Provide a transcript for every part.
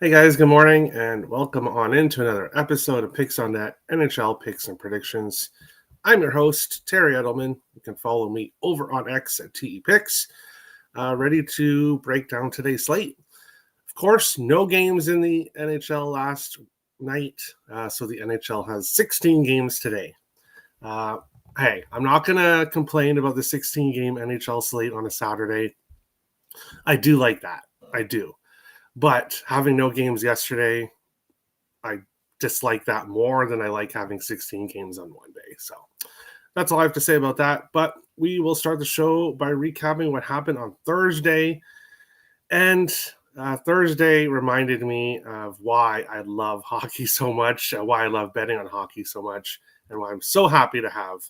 Hey guys, good morning and welcome on into another episode of Picks on Net NHL Picks and Predictions. I'm your host, Terry Edelman. You can follow me over on X at TEPicks. Ready to break down today's slate. Of course, no games in the NHL last night, so the NHL has 16 games today. Hey, I'm not going to complain about the 16-game NHL slate on a Saturday. I do like that. I do. But having no games yesterday, I dislike that more than I like having 16 games on one day. So that's all I have to say about that. But we will start the show by recapping what happened on Thursday. And Thursday reminded me of why I love hockey so much, why I love betting on hockey so much, and why I'm so happy to have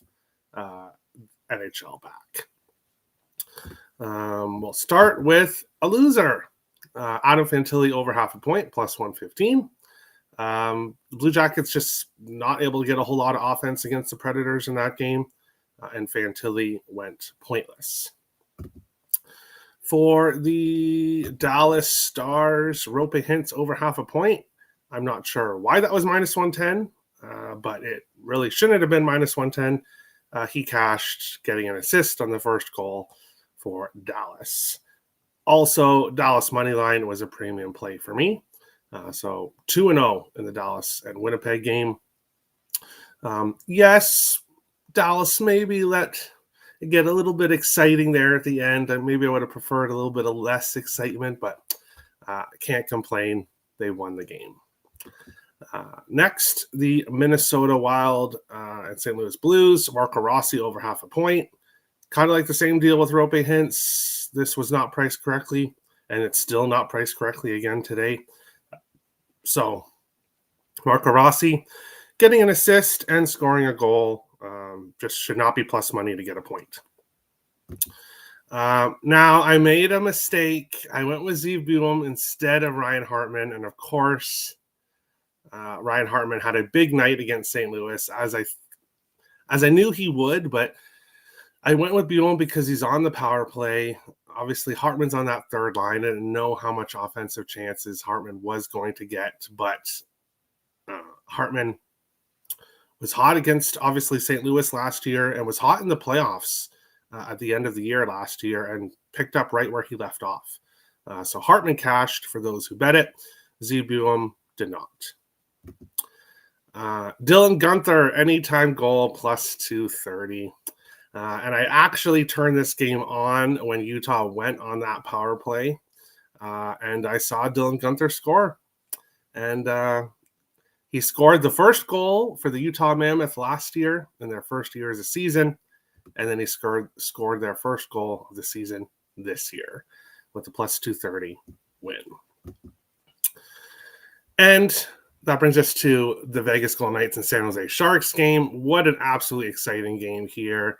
NHL back. We'll start with a loser. Adam Fantilli over half a point, plus 115. The Blue Jackets just not able to get a whole lot of offense against the Predators in that game, and Fantilli went pointless. For the Dallas Stars, Rope Hintz over half a point. I'm not sure why that was minus 110, but it really shouldn't have been minus 110. He cashed, getting an assist on the first goal for Dallas. Also, Dallas money line was a premium play for me. So 2-0 in the Dallas and Winnipeg game. Yes, Dallas maybe let it get a little bit exciting there at the end. And maybe I would have preferred a little bit of less excitement, but I can't complain. They won the game. Next, the Minnesota Wild and St. Louis Blues. Marco Rossi over half a point. Kind of like the same deal with Rope Hintz. This was not priced correctly, and it's still not priced correctly again today. So Marco Rossi getting an assist and scoring a goal just should not be plus money to get a point. Now, I made a mistake. I went with Zeev Buem instead of Ryan Hartman, and of course, Ryan Hartman had a big night against St. Louis, as I knew he would, but I went with Buem because he's on the power play. Obviously, Hartman's on that third line. I didn't know how much offensive chances Hartman was going to get, but Hartman was hot against, obviously, St. Louis last year and was hot in the playoffs at the end of the year last year and picked up right where he left off. So Hartman cashed for those who bet it. Zeev Buem did not. Dylan Guenther, anytime goal, plus 230. And I actually turned this game on when Utah went on that power play. And I saw Dylan Guenther score. And he scored the first goal for the Utah Mammoth last year in their first year as a season. And then he scored their first goal of the season this year with the plus 230 win. And that brings us to the Vegas Golden Knights and San Jose Sharks game. What an absolutely exciting game here.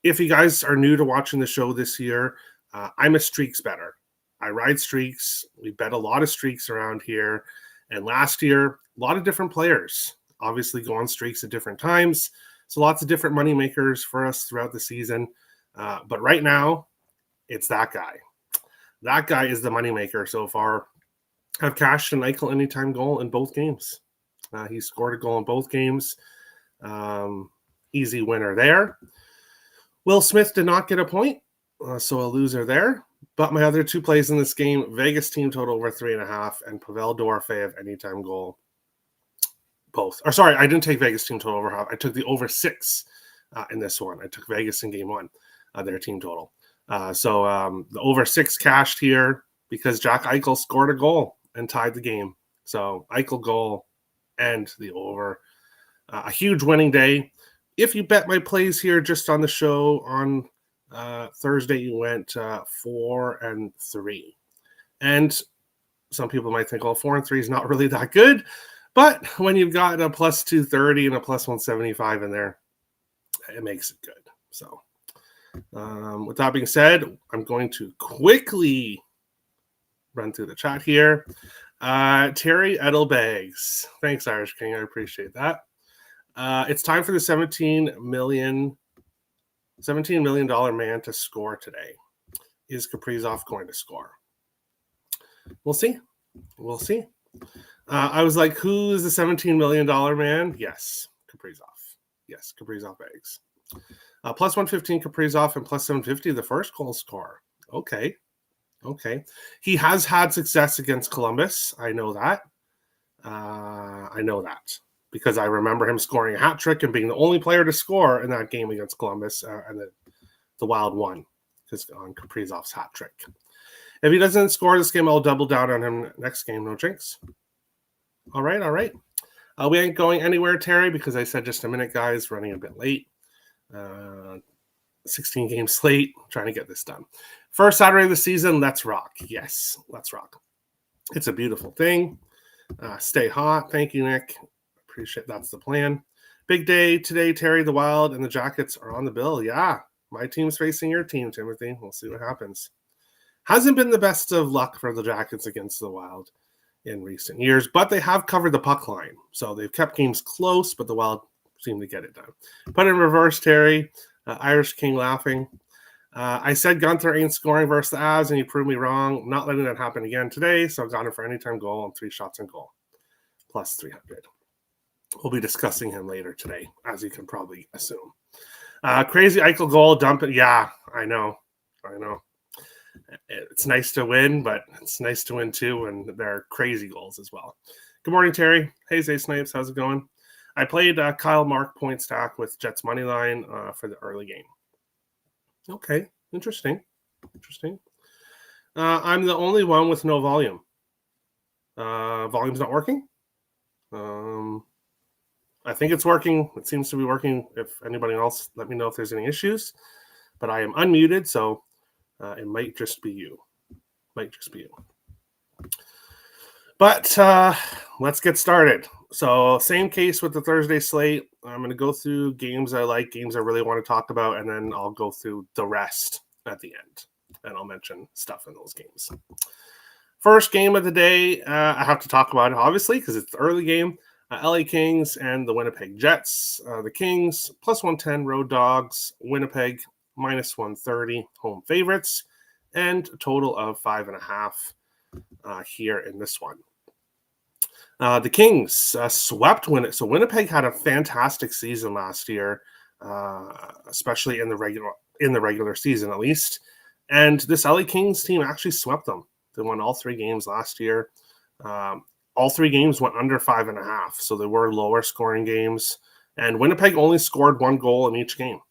If you guys are new to watching the show this year, I'm a streaks bettor. I ride streaks. We bet a lot of streaks around here. And last year, a lot of different players obviously go on streaks at different times. So lots of different money makers for us throughout the season. But right now, it's that guy. That guy is the money maker so far. I've cashed an Eichel anytime goal in both games. He scored a goal in both games. Easy winner there. Will Smith did not get a point, so a loser there. But my other two plays in this game, Vegas team total over 3.5 and Pavel Dorofeyev anytime goal. Both. Or sorry, I didn't take Vegas team total over half. I took the over 6 in this one. I took Vegas in game 1, their team total. So the over 6 cashed here because Jack Eichel scored a goal and tied the game. So Eichel goal and the over. A huge winning day. If you bet my plays here just on the show on Thursday, you went 4-3. And some people might think, well, 4-3 is not really that good. But when you've got a plus 230 and a plus 175 in there, it makes it good. So with that being said, I'm going to quickly run through the chat here. Terry Edelbags. Thanks, Irish King. I appreciate that. It's time for the $17 million man to score today. Is Kaprizov going to score? We'll see. We'll see. I was like, who is the $17 million man? Yes, Kaprizov. Yes, Kaprizov eggs. Plus 115 Kaprizov and plus 750 the first goal scorer. Okay. He has had success against Columbus. I know that. Because I remember him scoring a hat trick and being the only player to score in that game against Columbus, and the Wild won because on Kaprizov's hat trick. If he doesn't score this game, I'll double down on him next game. No jinx. All right. We ain't going anywhere, Terry, because I said just a minute, guys, running a bit late. 16 game slate, trying to get this done. First Saturday of the season, let's rock. Yes, let's rock. It's a beautiful thing. Stay hot. Thank you, Nick. Appreciate that's the plan. Big day today, Terry. The Wild and the Jackets are on the bill. Yeah, my team's facing your team, Timothy. We'll see what happens. Hasn't been the best of luck for the Jackets against the Wild in recent years, but they have covered the puck line. So they've kept games close, but the Wild seem to get it done. Put in reverse, Terry. Irish King laughing. I said Gunther ain't scoring versus the Avs, and he proved me wrong. Not letting that happen again today, so I got him for anytime goal and 3 shots on goal. Plus 300. We'll be discussing him later today, as you can probably assume. Crazy Eichel goal, dump it. Yeah, I know. It's nice to win, but it's nice to win too, and there are crazy goals as well. Good morning, Terry. Hey, Zay Snipes. How's it going? I played Kyle Mark point stack with Jets money line for the early game. Okay, interesting. I'm the only one with no volume. Volume's not working. I think it's working. It seems to be working. If anybody else, let me know if there's any issues. But I am unmuted, so it might just be you. But let's get started. So same case with the Thursday slate. I'm going to go through games I like, games I really want to talk about, and then I'll go through the rest at the end. And I'll mention stuff in those games. First game of the day, I have to talk about it, obviously, because it's the early game. LA Kings and the Winnipeg Jets. The Kings, plus 110 road dogs. Winnipeg, minus 130 home favorites. And a total of 5.5 here in this one. The Kings swept Winnipeg. So Winnipeg had a fantastic season last year, especially in the regular season at least. And this LA Kings team actually swept them. They won all 3 games last year. All 3 games went under 5.5, so they were lower scoring games. And Winnipeg only scored 1 goal in each game.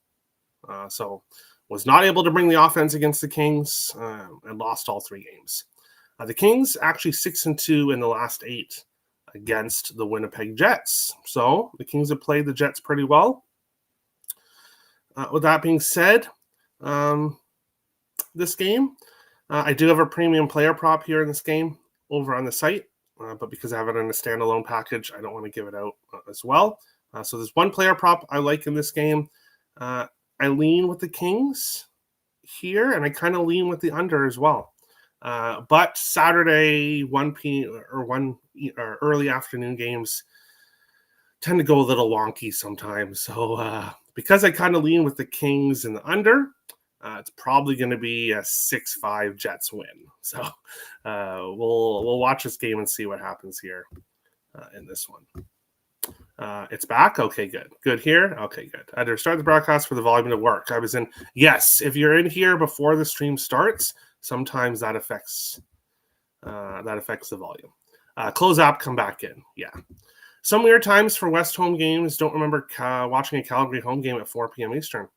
So was not able to bring the offense against the Kings and lost all 3 games. The Kings actually 6-2 in the last 8 against the Winnipeg Jets. So the Kings have played the Jets pretty well. With that being said, this game, I do have a premium player prop here in this game over on the site. But because I have it in a standalone package, I don't want to give it out as well. So there's one player prop I like in this game. I lean with the Kings here, and I kind of lean with the under as well. But Saturday 1 p.m. or early afternoon games tend to go a little wonky sometimes. So because I kind of lean with the Kings and the under, it's probably going to be a 6-5 Jets win. So we'll watch this game and see what happens here in this one. It's back? Okay, good. Good here? Okay, good. I had to start the broadcast for the volume to work. I was in. Yes, if you're in here before the stream starts, sometimes that affects the volume. Close app, come back in. Yeah. Some weird times for West home games. Don't remember watching a Calgary home game at 4 p.m. Eastern.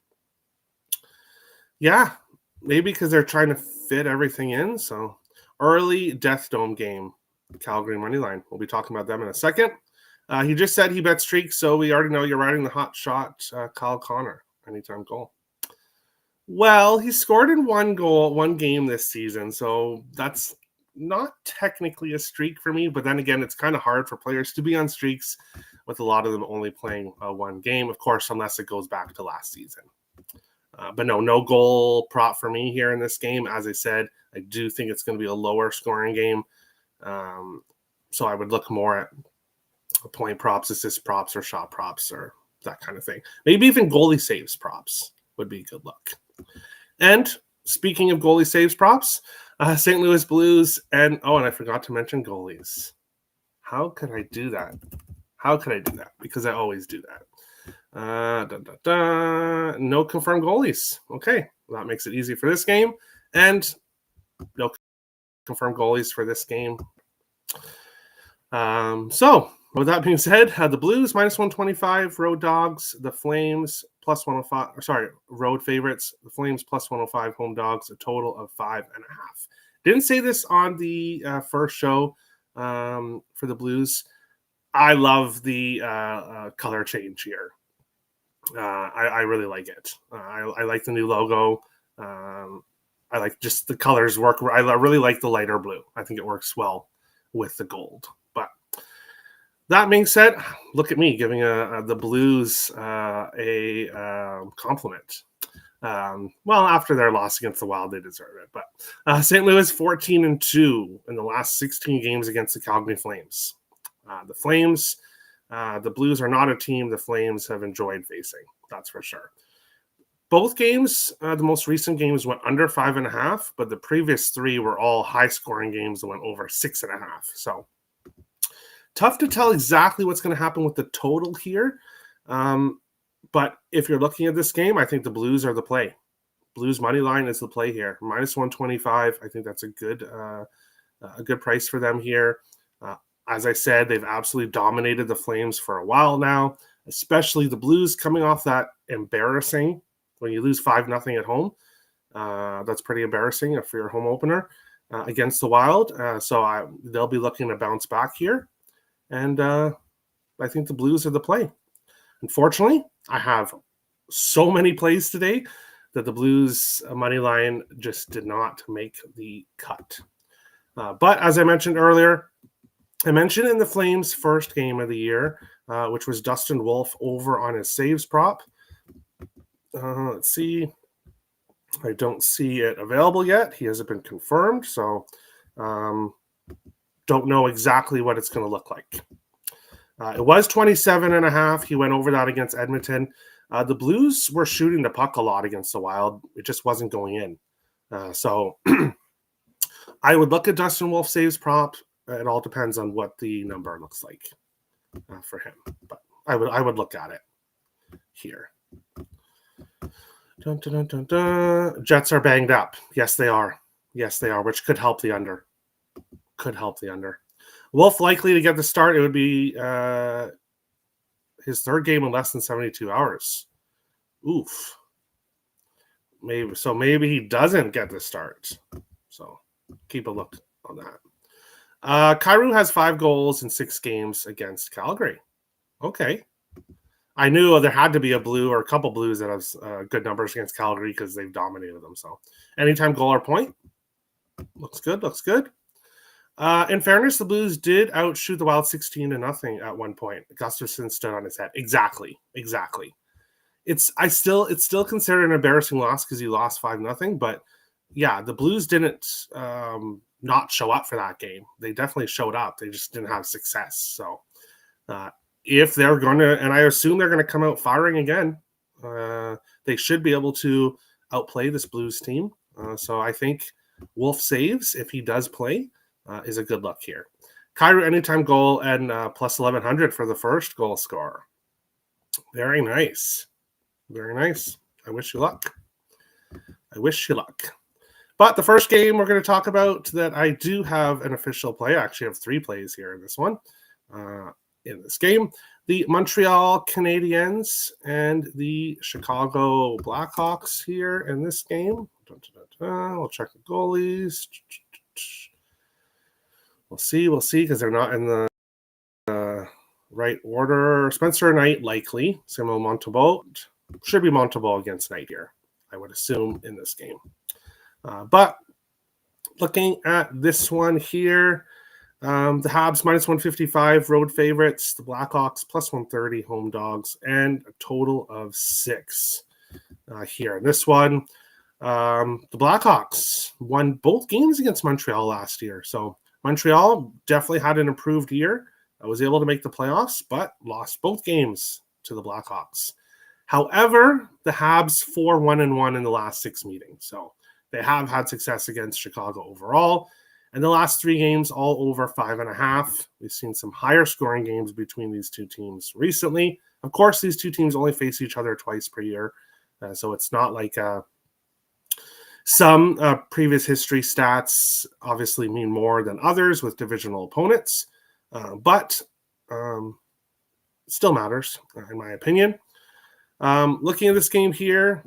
Yeah, maybe because they're trying to fit everything in. So early Death Dome game, Calgary money line. We'll be talking about them in a second. He just said he bet streaks, so we already know you're riding the hot shot, Kyle Connor, anytime goal. Well, he scored in 1 game this season, so that's not technically a streak for me. But then again, it's kind of hard for players to be on streaks with a lot of them only playing 1 game, of course, unless it goes back to last season. But no goal prop for me here in this game. As I said, I do think it's going to be a lower scoring game. So I would look more at point props, assist props, or shot props, or that kind of thing. Maybe even goalie saves props would be a good look. And speaking of goalie saves props, St. Louis Blues, and I forgot to mention goalies. How could I do that? Because I always do that. No confirmed goalies. Okay, well, that makes it easy for this game, and no confirmed goalies for this game. So with that being said, the Blues minus 125, road dogs, the Flames plus 105. Sorry, road favorites, the Flames plus 105, home dogs, a total of 5.5. Didn't say this on the first show for the Blues. I love the color change here. I really like it. I like the new logo. I like just the colors work. I really like the lighter blue. I think it works well with the gold. But that being said, look at me giving the Blues a compliment. Well, after their loss against the Wild, they deserve it. But St. Louis 14-2 in the last 16 games against the Calgary Flames. The Flames, the Blues are not a team the Flames have enjoyed facing. That's for sure. Both games, the most recent games went under 5.5, but the previous three were all high-scoring games that went over 6.5. So tough to tell exactly what's going to happen with the total here. But if you're looking at this game, I think the Blues are the play. Blues money line is the play here. Minus 125. I think that's a good price for them here. As I said, they've absolutely dominated the Flames for a while now, especially the Blues coming off that embarrassing when you lose 5-0 at home. That's pretty embarrassing for your home opener against the Wild. So they'll be looking to bounce back here. And I think the Blues are the play. Unfortunately, I have so many plays today that the Blues money line just did not make the cut. But as I mentioned earlier, I mentioned in the Flames' first game of the year, which was Dustin Wolf over on his saves prop. Let's see. I don't see it available yet. He hasn't been confirmed, so don't know exactly what it's going to look like. It was 27.5. He went over that against Edmonton. The Blues were shooting the puck a lot against the Wild. It just wasn't going in. So I would look at Dustin Wolf saves prop. It all depends on what the number looks like for him. But I would look at it here. Dun, dun, dun, dun, dun. Jets are banged up. Yes, they are. Which could help the under. Wolf likely to get the start. It would be his third game in less than 72 hours. Oof. Maybe he doesn't get the start. So keep a look on that. Kyrou has 5 goals in 6 games against Calgary. Okay. I knew there had to be a blue or a couple blues that have good numbers against Calgary because they've dominated them. So anytime goal or point. Looks good. In fairness, the Blues did outshoot the Wild 16-0 at one point. Gustafsson stood on his head. Exactly. It's still considered an embarrassing loss because he lost 5-0. But yeah, the Blues didn't not show up for that game. They definitely showed up. They just didn't have success. So if they're going to, and I assume they're going to come out firing again, they should be able to outplay this Blues team. So I think Wolf saves, if he does play, is a good look here. Kyrou anytime goal and plus 1,100 for the first goal scorer. Very nice. I wish you luck. But the first game we're going to talk about that I do have an official play. I actually have 3 plays here in this one. In this game, the Montreal Canadiens and the Chicago Blackhawks here in this game. We'll check the goalies. We'll see because they're not in the right order. Spencer Knight likely. Samuel Montembeault. Should be Montembeault against Knight here, I would assume, in this game. But looking at this one here, the Habs minus 155, road favorites. The Blackhawks plus 130, home dogs, and a total of 6 here. In this one, the Blackhawks won both games against Montreal last year. So Montreal definitely had an improved year. I was able to make the playoffs, but lost both games to the Blackhawks. However, the Habs 4-1-1 in the last 6 meetings. So They have had success against Chicago overall. And the last 3 games, all over 5.5. We've seen some higher scoring games between these two teams recently. Of course, these two teams only face each other twice per year. So it's not like some previous history stats obviously mean more than others with divisional opponents. But still matters, in my opinion. Looking at this game here,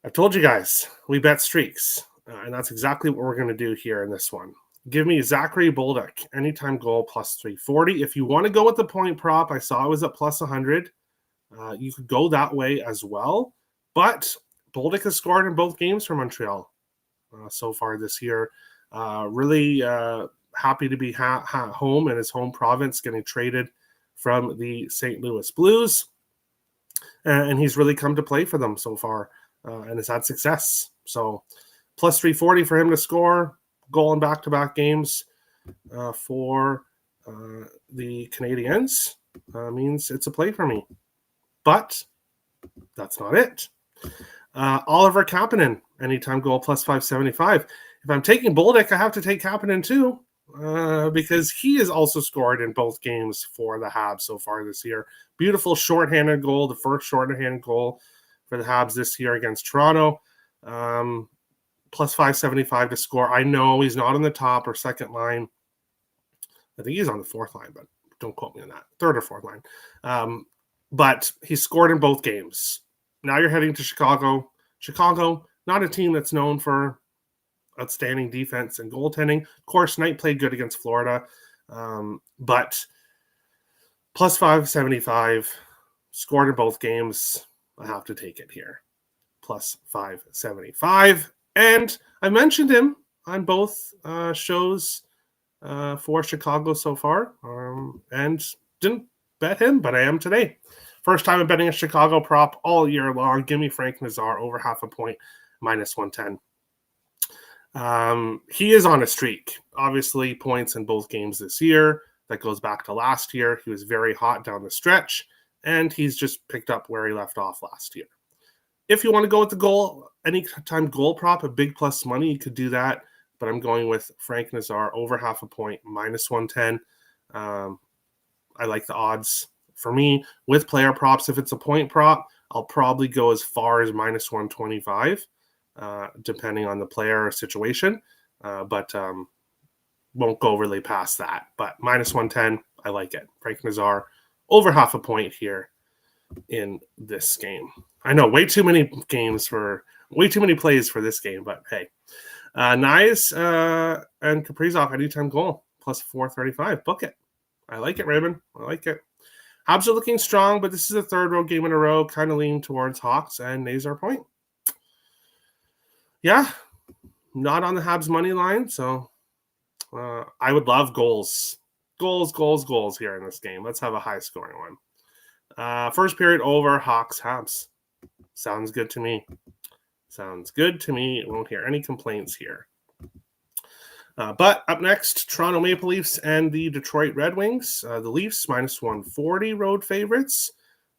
I've told you guys, we bet streaks. And that's exactly what we're going to do here in this one. Give me Zachary Bolduc, anytime goal, plus 340. If you want to go with the point prop, I saw it was at plus 100. You could go that way as well. But Bolduc has scored in both games for Montreal so far this year. Really happy to be home in his home province, getting traded from the St. Louis Blues. And he's really come to play for them so far and has had success. So plus 340 for him to score, goal in back-to-back games for the Canadiens means it's a play for me. But that's not it. Oliver Kapanen, anytime goal, plus 575. If I'm taking Bolduc, I have to take Kapanen too, because he has also scored in both games for the Habs so far this year. Beautiful shorthanded goal, the first shorthanded goal for the Habs this year against Toronto. Plus 575 to score. I know he's not on the top or second line. I think he's on the fourth line, but don't quote me on that. Third or fourth line. But he scored in both games. Now you're heading to Chicago. Chicago, not a team that's known for outstanding defense and goaltending. Of course, Knight played good against Florida, but plus 575, scored in both games. I have to take it here. Plus 575. And I mentioned him on both shows for Chicago so far, and didn't bet him, but I am today. First time I'm betting a Chicago prop all year long. Give me Frank Nazar over half a point, minus 110. He is on a streak. Obviously, points in both games this year. That goes back to last year. He was very hot down the stretch, and he's just picked up where he left off last year. If you want to go with the goal, anytime goal prop, a big plus money, you could do that. But I'm going with Frank Nazar over half a point, minus 110. I like the odds. For me, with player props, if it's a point prop, I'll probably go as far as minus 125, depending on the player or situation. But won't go really past that. But minus 110, I like it. Frank Nazar over half a point here in this game. I know, way too many plays for this game, but hey. Nyes and Kaprizov, anytime goal, plus 435. Book it. I like it, Raymond. I like it. Habs are looking strong, but this is a third road game in a row, kind of leaning towards Hawks and Nazar point. Yeah, not on the Habs money line, so I would love goals. Goals here in this game. Let's have a high-scoring one. First period over, Hawks, Habs. Sounds good to me. Won't hear any complaints here. But up next, Toronto Maple Leafs and the Detroit Red Wings. The Leafs, minus 140 road favorites.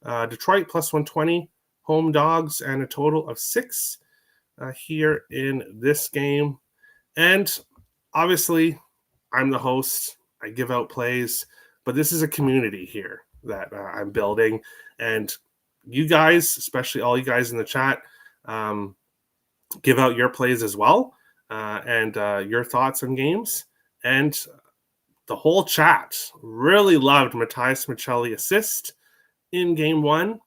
Detroit, plus 120 home dogs, and a total of 6 here in this game. And obviously, I'm the host. I give out plays. But this is a community here that I'm building. And you guys, especially all you guys in the chat, give out your plays as well. And your thoughts on games. And the whole chat really loved Matthias Maccelli assist in game 1.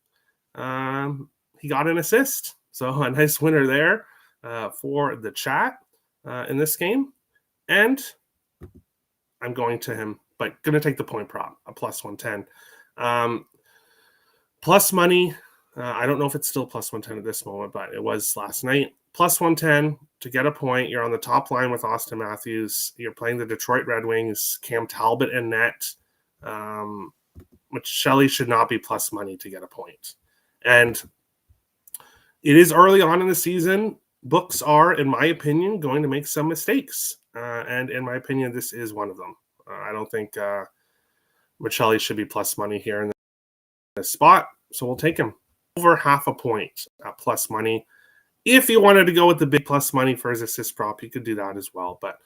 He got an assist. So a nice winner there for the chat in this game. And I'm going to him, but going to take the point prop, a plus 110. Plus money. I don't know if it's still plus 110 at this moment, but it was last night. Plus 110 to get a point. You're on the top line with Austin Matthews. You're playing the Detroit Red Wings, Cam Talbot in net. Maccelli should not be plus money to get a point. And it is early on in the season. Books are, in my opinion, going to make some mistakes. And in my opinion, this is one of them. I don't think Maccelli should be plus money here in this spot. So we'll take him over half a point at plus money. If you wanted to go with the big plus money for his assist prop, you could do that as well. But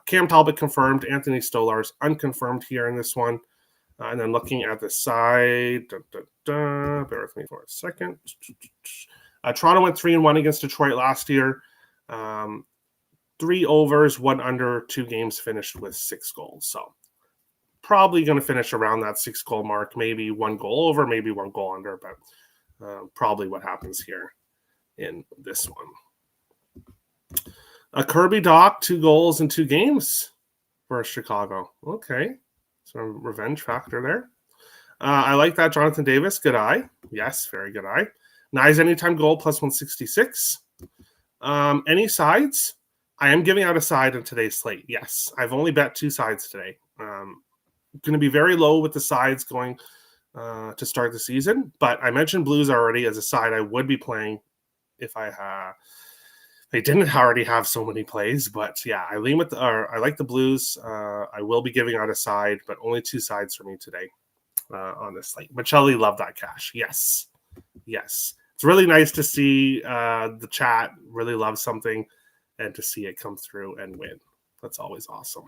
Cam Talbot confirmed, Anthony Stolarz unconfirmed here in this one. And then looking at the side, bear with me for a second. Toronto went 3-1 against Detroit last year. 3 overs, 1 under, 2 games finished with 6 goals. So probably going to finish around that 6-goal mark, maybe 1 goal over, maybe 1 goal under, but probably what happens here in this one. Kirby Dach, 2 goals in 2 games for Chicago. Okay. Some revenge factor there. I like that. Jonathan Davis, good eye. Yes, very good eye. Nice anytime goal, plus 166. Any sides? I am giving out a side in today's slate. Yes, I've only bet 2 sides today. Going to be very low with the sides going to start the season, but I mentioned Blues already as a side I would be playing if they didn't already have so many plays. But yeah, I like the Blues. I will be giving out a side, but only 2 sides for me today on this slate. Michelli, love that cash. Yes. It's really nice to see the chat really love something and to see it come through and win. That's always awesome.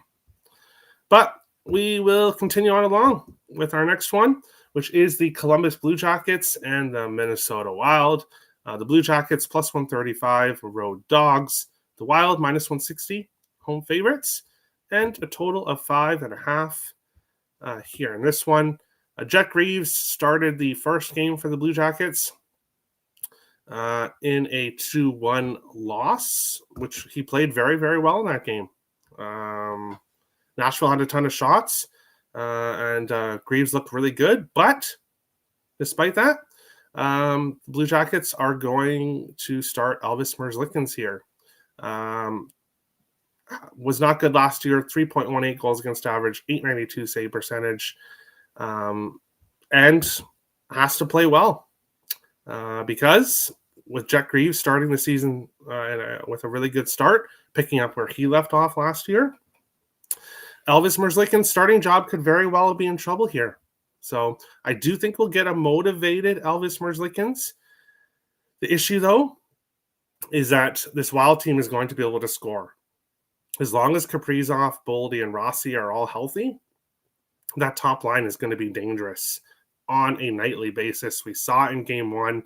But we will continue on along with our next one, which is the Columbus Blue Jackets and the Minnesota Wild. The Blue Jackets plus 135, road dogs. The Wild minus 160, home favorites. And a total of 5.5 here in this one. Jet Greaves started the first game for the Blue Jackets in a 2-1 loss, which he played very, very well in that game. Nashville had a ton of shots, and Greaves looked really good. But despite that, the Blue Jackets are going to start Elvis Merzlikins here. Was not good last year, 3.18 goals against average, 892 save percentage, and has to play well because with Jet Greaves starting the season with a really good start, picking up where he left off last year, Elvis Merzlikins' starting job could very well be in trouble here. So I do think we'll get a motivated Elvis Merzlikins. The issue, though, is that this Wild team is going to be able to score. As long as Kaprizov, Boldy, and Rossi are all healthy, that top line is going to be dangerous on a nightly basis. We saw it in Game 1.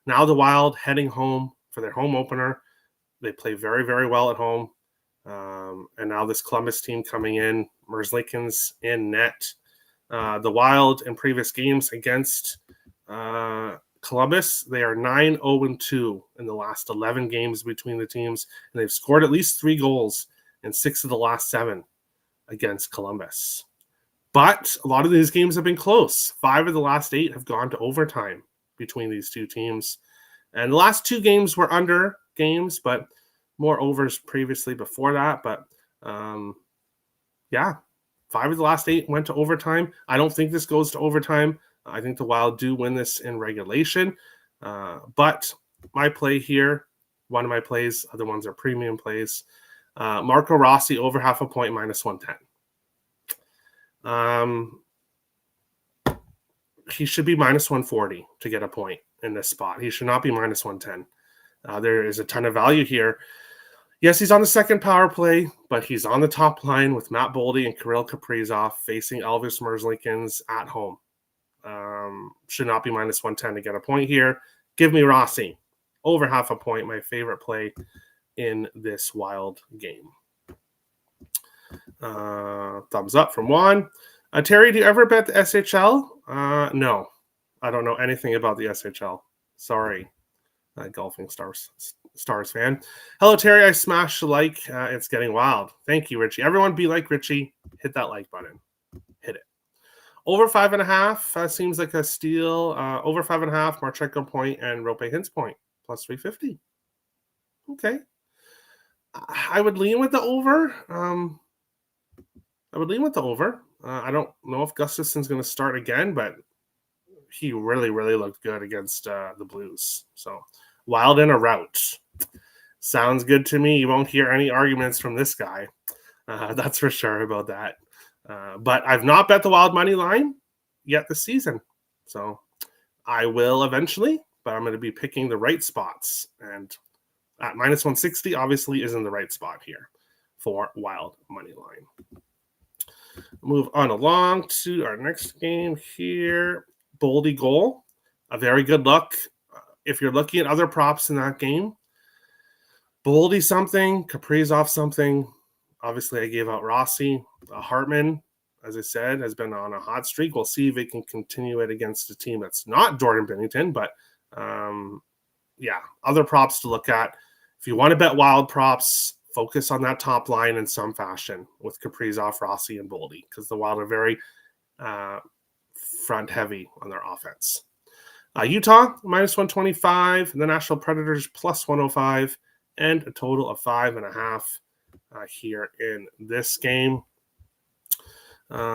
Now the Wild heading home for their home opener. They play very, very well at home. And now this Columbus team coming in, Merzlikins in net. The Wild in previous games against Columbus, they are 9-0-2 in the last 11 games between the teams, and they've scored at least 3 goals in 6 of the last 7 against Columbus. But a lot of these games have been close. 5 of the last 8 have gone to overtime between these two teams. And the last 2 games were under games, but more overs previously before that. But yeah, 5 of the last 8 went to overtime. I don't think this goes to overtime. I think the Wild do win this in regulation. But my play here, one of my plays, other ones are premium plays. Marco Rossi over half a point minus 110. He should be minus 140 to get a point in this spot. He should not be minus 110. There is a ton of value here. Yes, he's on the second power play, but he's on the top line with Matt Boldy and Kirill Kaprizov facing Elvis Merzlikins at home. Should not be minus 110 to get a point here. Give me Rossi over half a point, my favorite play in this Wild game. Thumbs up from Juan. Terry, do you ever bet the SHL? No, I don't know anything about the SHL. Sorry, Golfing Stars fan. Hello, Terry. I smashed the like. It's getting wild. Thank you, Richie. Everyone be like Richie. Hit that like button. Hit it. Over 5.5 seems like a steal. Over 5.5, Marchenko point and Rope Hintz point plus 350. Okay. I would lean with the over. I don't know if Gustafson's going to start again, but he really, really looked good against the Blues. So Wild in a rout. Sounds good to me. You won't hear any arguments from this guy. That's for sure about that. But I've not bet the Wild money line yet this season. So I will eventually, but I'm going to be picking the right spots. And at minus 160 obviously is in the right spot here for wild money line. Move on along to our next game here. Boldy goal. A very good look. If you're looking at other props in that game, Boldy something, Kaprizov something. Obviously, I gave out Rossi. Hartman, as I said, has been on a hot streak. We'll see if it can continue it against a team that's not Jordan Binnington, but other props to look at. If you want to bet wild props, focus on that top line in some fashion with Kaprizov, Rossi, and Boldy, because the Wild are very front heavy on their offense. Utah, minus 125, the Nashville Predators, plus 105, and a total of 5.5 here in this game.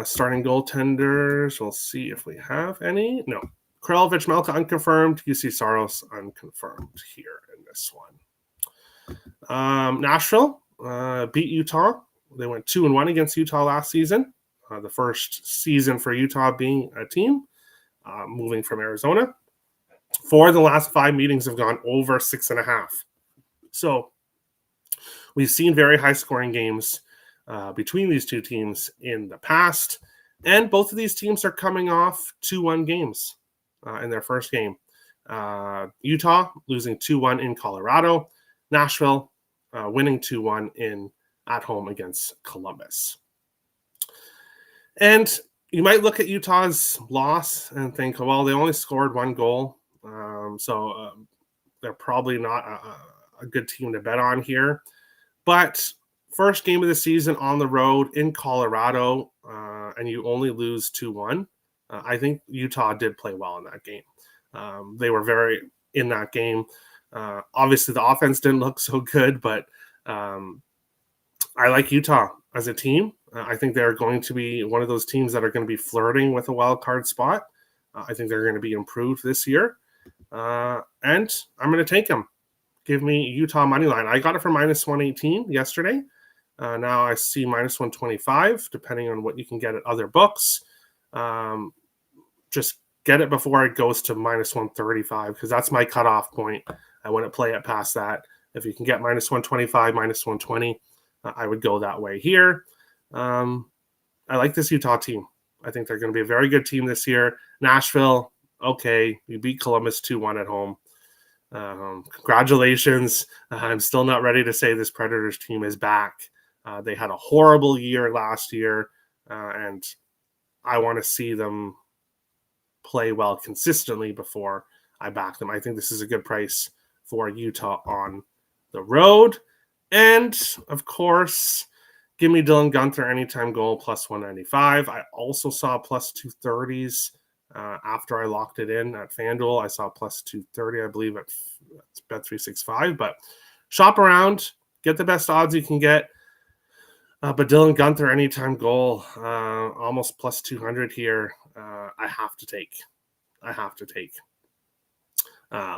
Starting goaltenders, we'll see if we have any. No. Kralovic, Melka unconfirmed. UC Saros unconfirmed here in this one. Nashville beat Utah. They went 2-1 against Utah last season. The first season for Utah being a team, moving from Arizona. 4 of the last 5 meetings have gone over 6.5. So we've seen very high scoring games between these two teams in the past. And both of these teams are coming off 2-1 games in their first game. Utah losing 2-1 in Colorado. Nashville winning 2-1 at home against Columbus. And you might look at Utah's loss and think, well, they only scored 1 goal. So they're probably not a good team to bet on here. But first game of the season on the road in Colorado, and you only lose 2-1. I think Utah did play well in that game. They were very in that game. Obviously, the offense didn't look so good, but I like Utah as a team. I think they're going to be one of those teams that are going to be flirting with a wild card spot. I think they're going to be improved this year. And I'm going to take them. Give me Utah money line. I got it for minus 118 yesterday. Now I see minus 125, depending on what you can get at other books. Just get it before it goes to minus 135, because that's my cutoff point. I wouldn't play it past that. If you can get minus 125, minus 120, I would go that way here. I like this Utah team. I think they're going to be a very good team this year. Nashville, okay, you beat Columbus 2-1 at home. Congratulations. I'm still not ready to say this Predators team is back. They had a horrible year last year, and I want to see them play well consistently before I back them. I think this is a good price for Utah on the road. And, of course, give me Dylan Guenther anytime goal, plus 195. I also saw plus 230s after I locked it in at FanDuel. I saw plus 230, I believe, at Bet365. But shop around, get the best odds you can get. But Dylan Guenther anytime goal, almost plus 200 here. I have to take.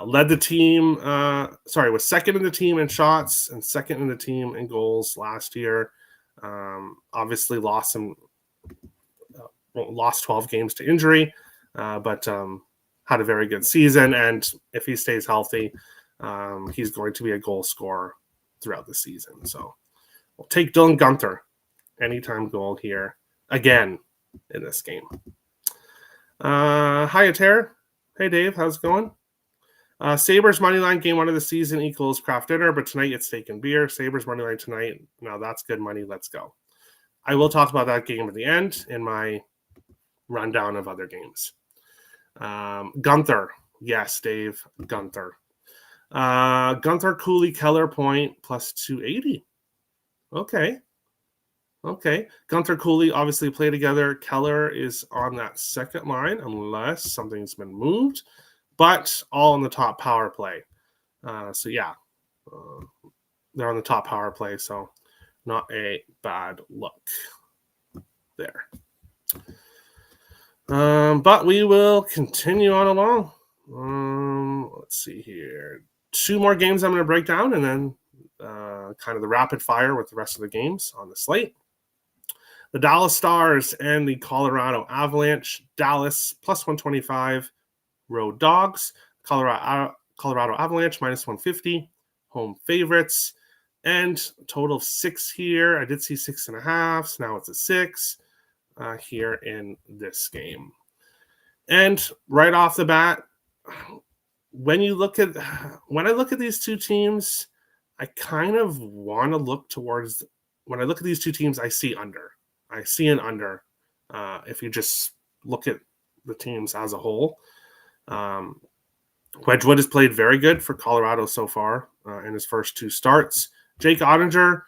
Led the team, was second in the team in shots and second in the team in goals last year. Obviously lost 12 games to injury, but had a very good season. And if he stays healthy, he's going to be a goal scorer throughout the season. So we'll take Dylan Guenther anytime goal here again in this game. Hi, Ater. Hey, Dave. How's it going? Sabres moneyline game 1 of the season equals craft dinner, but tonight it's steak and beer. Sabres moneyline tonight. Now that's good money. Let's go. I will talk about that game at the end in my rundown of other games. Guenther. Yes, Dave. Guenther. Guenther, Cooley, Keller point plus 280. Okay. Guenther, Cooley obviously play together. Keller is on that second line unless something's been moved, but all on the top power play. They're on the top power play, so not a bad look there. But we will continue on along. Let's see here. 2 more games I'm going to break down, and then kind of the rapid fire with the rest of the games on the slate. The Dallas Stars and the Colorado Avalanche. Dallas plus 125. Road Dogs. Colorado Avalanche minus 150. home favorites. And a total of 6 here. I did see 6.5, so now it's a 6 here in this game. And right off the bat, when I look at these two teams, I kind of want to look towards. When I look at these two teams, I see under. I see an under. If you just look at the teams as a whole, Wedgwood has played very good for Colorado so far in his first 2 starts. Jake Ottinger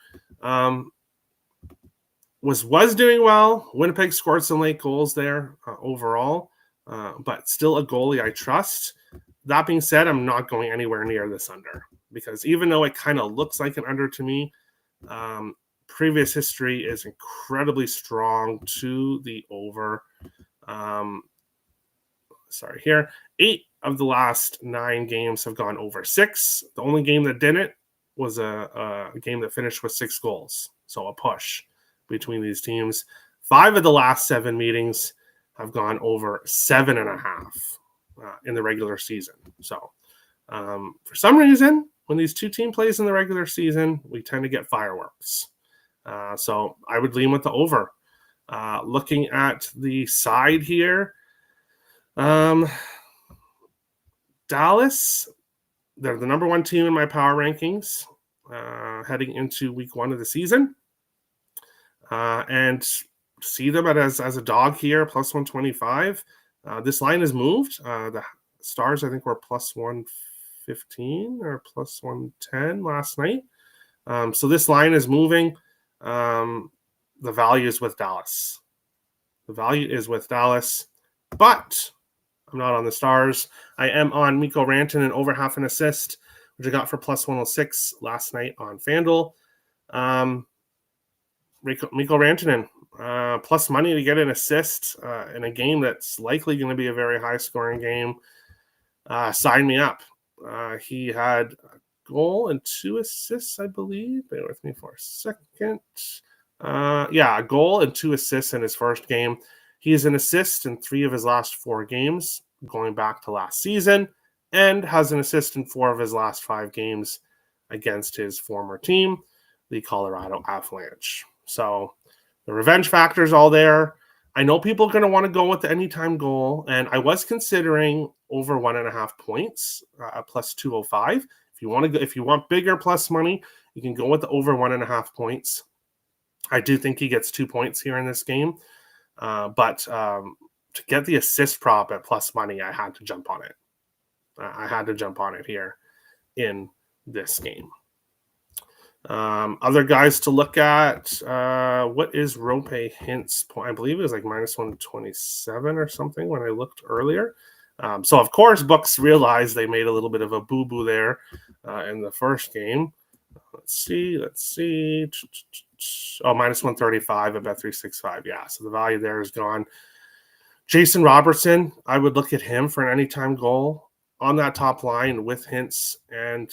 was doing well. Winnipeg scored some late goals there overall, but still a goalie I trust. That being said, I'm not going anywhere near this under because even though it kind of looks like an under to me, previous history is incredibly strong to the over. 8 of the last 9 games have gone over 6. The only game that didn't was a game that finished with 6 goals. So a push between these teams. 5 of the last 7 meetings have gone over 7.5 in the regular season. So for some reason, when these two team plays in the regular season, we tend to get fireworks. So I would lean with the over. Looking at the side here, Dallas, they're the number 1 team in my power rankings heading into week 1 of the season. And see them as a dog here, plus 125. This line has moved. The Stars, I think, were plus 115 or plus 110 last night. So this line is moving. The value is with Dallas. But I'm not on the Stars. I am on Mikko Rantanen over half an assist, which I got for plus 106 last night on FanDuel. Mikko Rantanen, plus money to get an assist in a game that's likely going to be a very high-scoring game. Sign me up. He had a goal and 2 assists, I believe. Bear with me for a second. A goal and 2 assists in his first game. He has an assist in 3 of his last 4 games, going back to last season, and has an assist in 4 of his last 5 games against his former team, the Colorado Avalanche. So the revenge factor is all there. I know people are going to want to go with the anytime goal, and I was considering over 1.5 points at plus 205. If you want bigger plus money, you can go with the over 1.5 points. I do think he gets 2 points here in this game, but to get the assist prop at plus money, I had to jump on it. I had to jump on it here in this game. Other guys to look at. What is Rope Hint's point? I believe it was like minus 127 or something when I looked earlier. So, of course, Bucks realized they made a little bit of a boo-boo there in the first game. Let's see. Oh, minus 135 at Bet365. Yeah, so the value there is gone. Jason Robertson, I would look at him for an anytime goal on that top line with Hintz and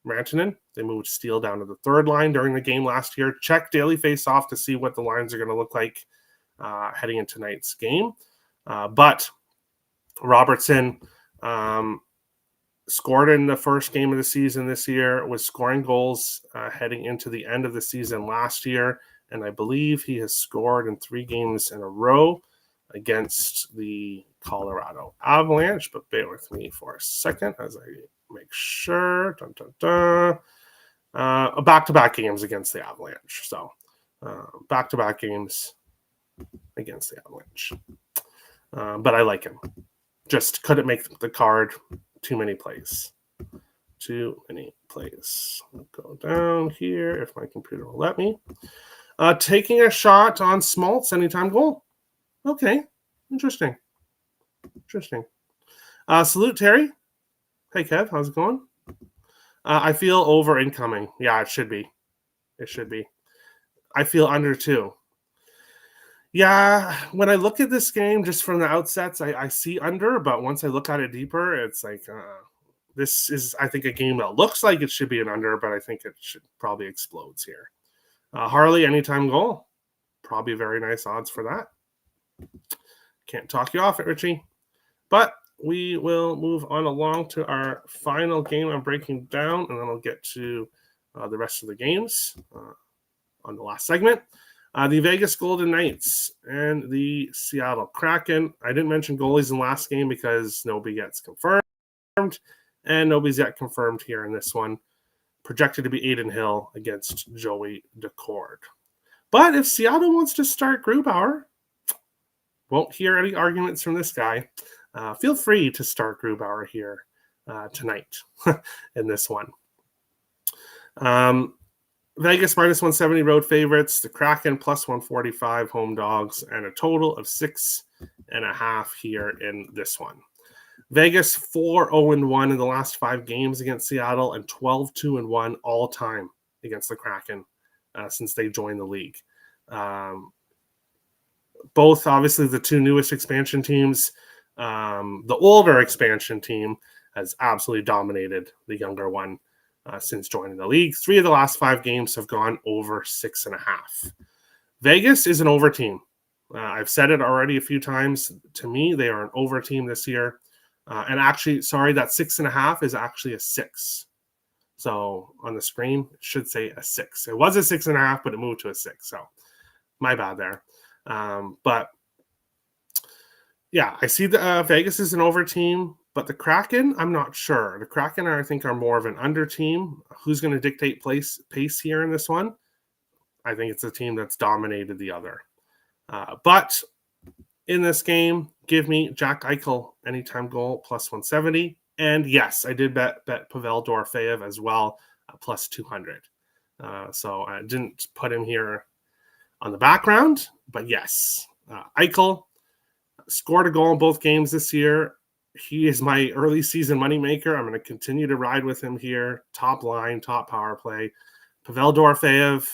Rantanen. They moved Steele down to the 3rd line during the game last year. Check daily face-off to see what the lines are going to look like heading into tonight's game. But Robertson scored in the first game of the season this year, was scoring goals heading into the end of the season last year, and I believe he has scored in 3 games in a row against the Colorado Avalanche. But bear with me for a second as I make sure. Back-to-back games against the Avalanche. So back-to-back games against the Avalanche. But I like him. Just couldn't make the card. Too many plays. I'll go down here if my computer will let me. Taking a shot on Schmaltz anytime goal. Okay. Interesting. Salute, Terry. Hey, Kev. How's it going? I feel over incoming. Yeah, it should be. I feel under too. Yeah, when I look at this game just from the outsets, I see under, but once I look at it deeper, it's like this is, I think, a game that looks like it should be an under, but I think it should probably explodes here. Harley, anytime goal. Probably very nice odds for that. Can't talk you off it, Richie. But we will move on along to our final game I'm breaking down, and then I'll get to the rest of the games on the last segment. The Vegas Golden Knights and the Seattle Kraken. I didn't mention goalies in last game because nobody gets confirmed, and nobody's yet confirmed here in this one. Projected to be Aiden Hill against Joey Decord. But if Seattle wants to start Grubauer, won't hear any arguments from this guy. Feel free to start Grubauer here tonight in this one. Vegas minus 170 road favorites, the Kraken plus 145 home dogs, and a total of 6.5 here in this one. Vegas 4-0-1 in the last 5 games against Seattle and 12-2-1 all time against the Kraken since they joined the league. Both, obviously, the two newest expansion teams. The older expansion team has absolutely dominated the younger one since joining the league. 3 of the last 5 games have gone over 6.5. Vegas is an over team. I've said it already a few times. To me, they are an over team this year. And actually, sorry, that 6.5 is actually a 6. So on the screen, it should say a 6. It was a 6.5, but it moved to a 6. So my bad there. But yeah, I see the Vegas is an over team, but the Kraken, I'm not sure. The Kraken, I think, are more of an under team. Who's going to dictate pace here in this one? I think it's a team that's dominated the other. But in this game, give me Jack Eichel anytime goal plus 170. And yes, I did bet Pavel Dorofeyev as well, plus 200. So I didn't put him here on the background, but yes, Eichel scored a goal in both games this year. He is my early season moneymaker. I'm going to continue to ride with him here. Top line, top power play. Pavel Dorofeyev,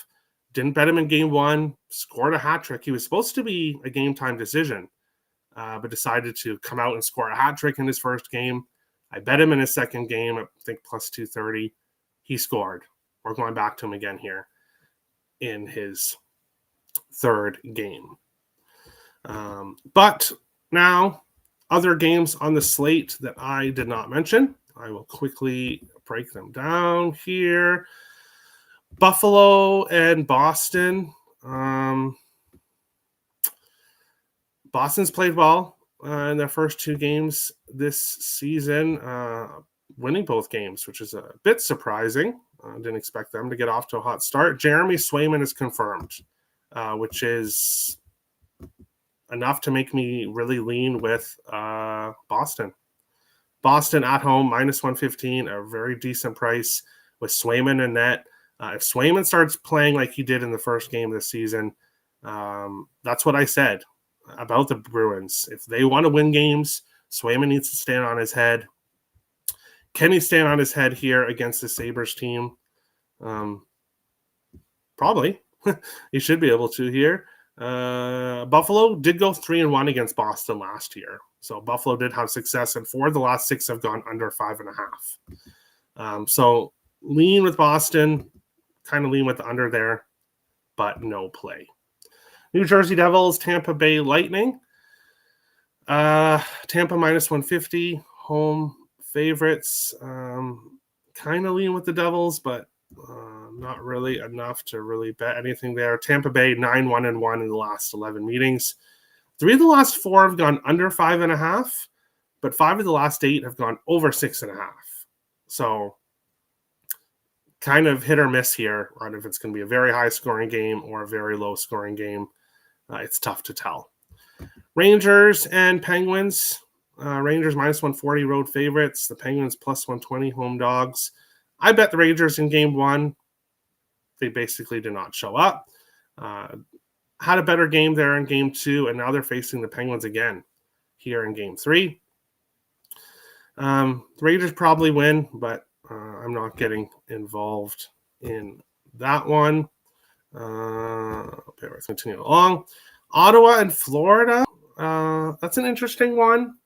didn't bet him in game 1, scored a hat trick. He was supposed to be a game time decision, but decided to come out and score a hat trick in his first game. I bet him in his second game, I think plus 230. He scored. We're going back to him again here in his third game. But now, other games on the slate that I did not mention. I will quickly break them down here. Buffalo and Boston. Boston's played well in their first 2 games this season, winning both games, which is a bit surprising. Didn't expect them to get off to a hot start. Jeremy Swayman is confirmed, which is enough to make me really lean with Boston. Boston at home, minus 115, a very decent price with Swayman in net. If Swayman starts playing like he did in the first game this season, that's what I said about the Bruins. If they want to win games, Swayman needs to stand on his head. Can he stand on his head here against the Sabres team? Probably. He should be able to here. Buffalo did go 3-1 against Boston last year. So Buffalo did have success, and 4 of the last 6 have gone under 5.5. So lean with Boston, kind of lean with the under there, but no play. New Jersey Devils, Tampa Bay Lightning. Tampa minus 150, home favorites. Kind of lean with the Devils, but not really enough to really bet anything there. Tampa Bay 9-1-1 in the last 11 meetings. 3 of the last 4 have gone under 5.5, but 5 of the last 8 have gone over 6.5. So kind of hit or miss here on if it's going to be a very high scoring game or a very low scoring game. It's tough to tell. Rangers and Penguins. Rangers minus 140 road favorites. The Penguins plus 120 home dogs. I bet the Rangers in game 1. They basically did not show up. Had a better game there in game 2, and now they're facing the Penguins again here in game 3. The Rangers probably win, but I'm not getting involved in that one. Let's continue along. Ottawa and Florida. That's an interesting one.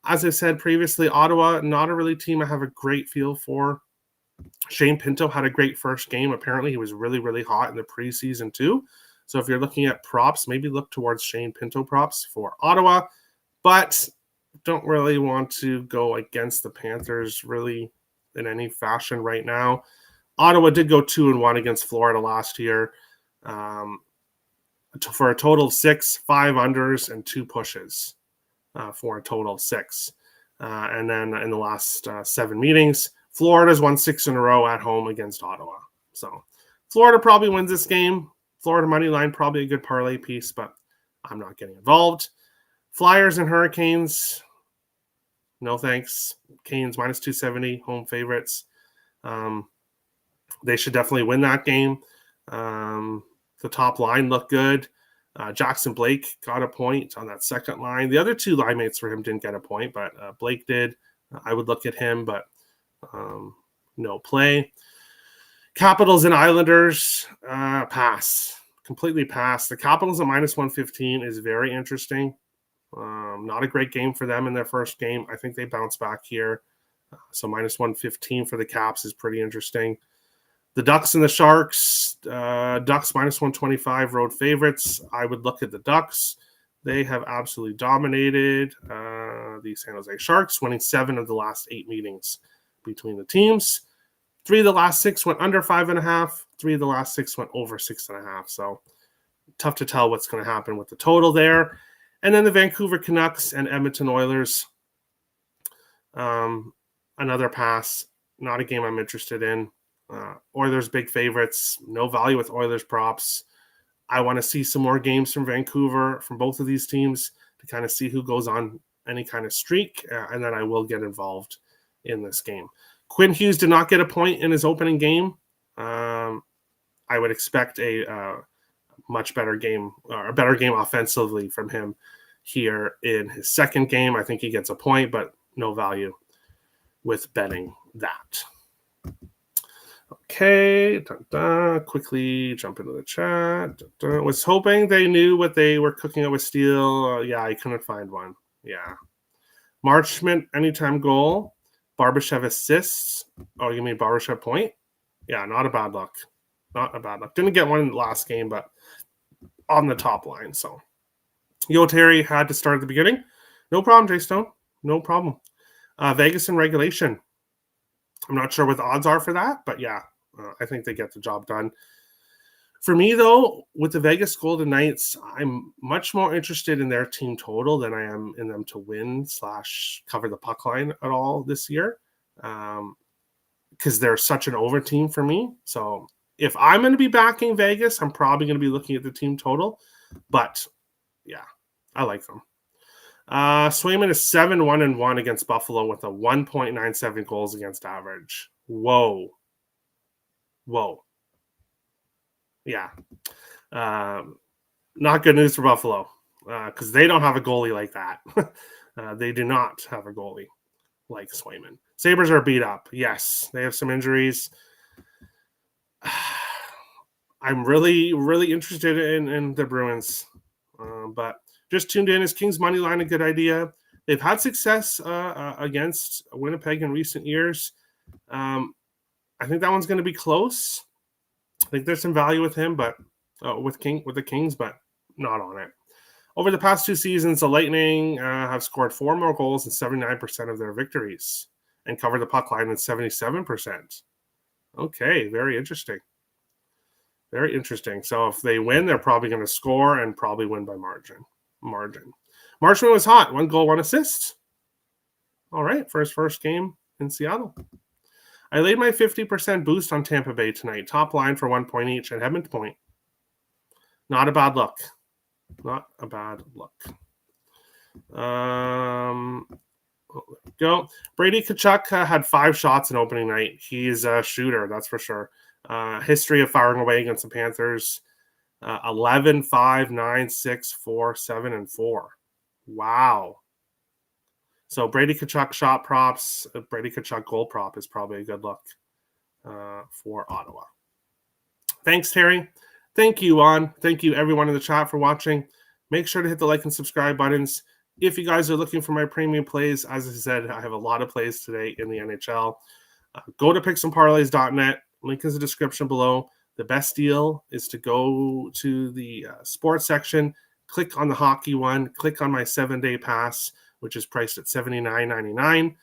As I said previously, Ottawa, not a really team I have a great feel for. Shane Pinto had a great first game. Apparently, he was really, really hot in the preseason too. So if you're looking at props, maybe look towards Shane Pinto props for Ottawa. But don't really want to go against the Panthers really in any fashion right now. Ottawa did go 2-1 against Florida last year for a total of 6, 5 unders, and 2 pushes for a total of 6. And then in the last 7 meetings, Florida's won 6 in a row at home against Ottawa. So Florida probably wins this game. Florida money line, probably a good parlay piece, but I'm not getting involved. Flyers and Hurricanes, no thanks. Canes minus 270, home favorites. They should definitely win that game. The top line looked good. Jackson Blake got a point on that second line. The other 2 line mates for him didn't get a point, but Blake did. I would look at him, but no play. Capitals and Islanders, pass. Completely pass. The Capitals at minus 115 is very interesting. Not a great game for them in their first game. I think they bounce back here. So minus 115 for the Caps is pretty interesting. The Ducks and the Sharks, Ducks minus 125 road favorites. I would look at the Ducks. They have absolutely dominated the San Jose Sharks, winning 7 of the last 8 meetings between the teams. 3 of the last 6 went under 5.5. 3 of the last 6 went over 6.5. So tough to tell what's going to happen with the total there. And then the Vancouver Canucks and Edmonton Oilers. Another pass. Not a game I'm interested in. Oilers big favorites. No value with Oilers props. I want to see some more games from Vancouver, from both of these teams, to kind of see who goes on any kind of streak, and then I will get involved in this game. Quinn Hughes did not get a point in his opening game. I would expect a much better game, or a better game offensively from him here in his second game. I think he gets a point, but no value with betting that. Okay, quickly jump into the chat. Was hoping they knew what they were cooking up with Steel. Yeah, I couldn't find one. Yeah. Marchment, anytime goal. Barbashev assists. Oh, you mean Barbashev point? Yeah, not a bad luck. Not a bad luck. Didn't get one in the last game, but on the top line. So, Terry had to start at the beginning. No problem, Jay Stone. No problem. Vegas in regulation. I'm not sure what the odds are for that, but yeah, I think they get the job done. For me, though, with the Vegas Golden Knights, I'm much more interested in their team total than I am in them to win / cover the puck line at all this year, because they're such an over team for me. So if I'm going to be backing Vegas, I'm probably going to be looking at the team total. But yeah, I like them. Swayman is 7-1-1 against Buffalo with a 1.97 goals against average. Whoa. Yeah. Not good news for Buffalo, because they don't have a goalie like that. They do not have a goalie like Swayman. Sabres are beat up. Yes, they have some injuries. I'm really, really interested in the Bruins, but just tuned in. Is Kings money line a good idea? They've had success against Winnipeg in recent years. I think that one's going to be close. I think there's some value with him, but with the Kings, but not on it. Over the past 2 seasons, the Lightning have scored 4 more goals in 79% of their victories and covered the puck line in 77%. Okay, very interesting. Very interesting. So if they win, they're probably going to score and probably win by margin. Marchment was hot. 1 goal, 1 assist. All right, for his first game in Seattle. I laid my 50% boost on Tampa Bay tonight. Top line for 1 point each and Edmonton point. Not a bad look. Not a bad look. Go. Brady Tkachuk had 5 shots in opening night. He's a shooter, that's for sure. History of firing away against the Panthers. 11, 5, 9, 6, 4, 7, and 4. Wow. So Brady Tkachuk shot props, Brady Tkachuk goal prop is probably a good look for Ottawa. Thanks, Terry. Thank you, Juan. Thank you, everyone in the chat, for watching. Make sure to hit the like and subscribe buttons. If you guys are looking for my premium plays, as I said, I have a lot of plays today in the NHL. Go to picksandparlays.net. Link is in the description below. The best deal is to go to the sports section, click on the hockey one, click on my 7-day pass which is priced at $79.99.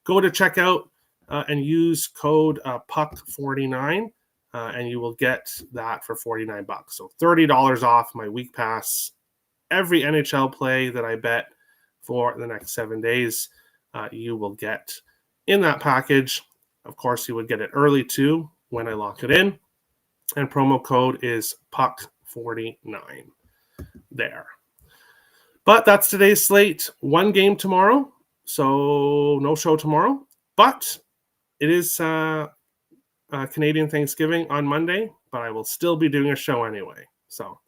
Go to checkout and use code PUCK49, and you will get that for $49. So $30 off my week pass. Every NHL play that I bet for the next 7 days, you will get in that package. Of course, you would get it early too when I lock it in. And promo code is PUCK49 there. But that's today's slate. One game tomorrow, so no show tomorrow. But it is Canadian Thanksgiving on Monday, but I will still be doing a show anyway. So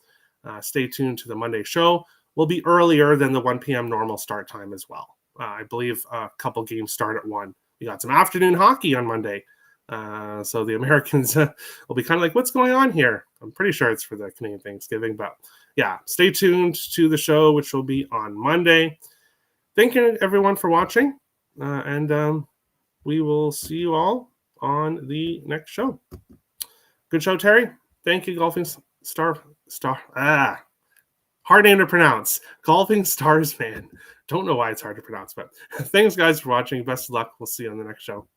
stay tuned to the Monday show. We'll be earlier than the 1 p.m. normal start time as well. I believe a couple games start at 1. We got some afternoon hockey on Monday. So the Americans will be kind of like, what's going on here? I'm pretty sure it's for the Canadian Thanksgiving. But yeah, stay tuned to the show, which will be on Monday. Thank you, everyone, for watching. And we will see you all on the next show. Good show, Terry. Thank you, Golfing Star. Hard name to pronounce. Golfing Stars fan. Don't know why it's hard to pronounce, but thanks, guys, for watching. Best of luck. We'll see you on the next show.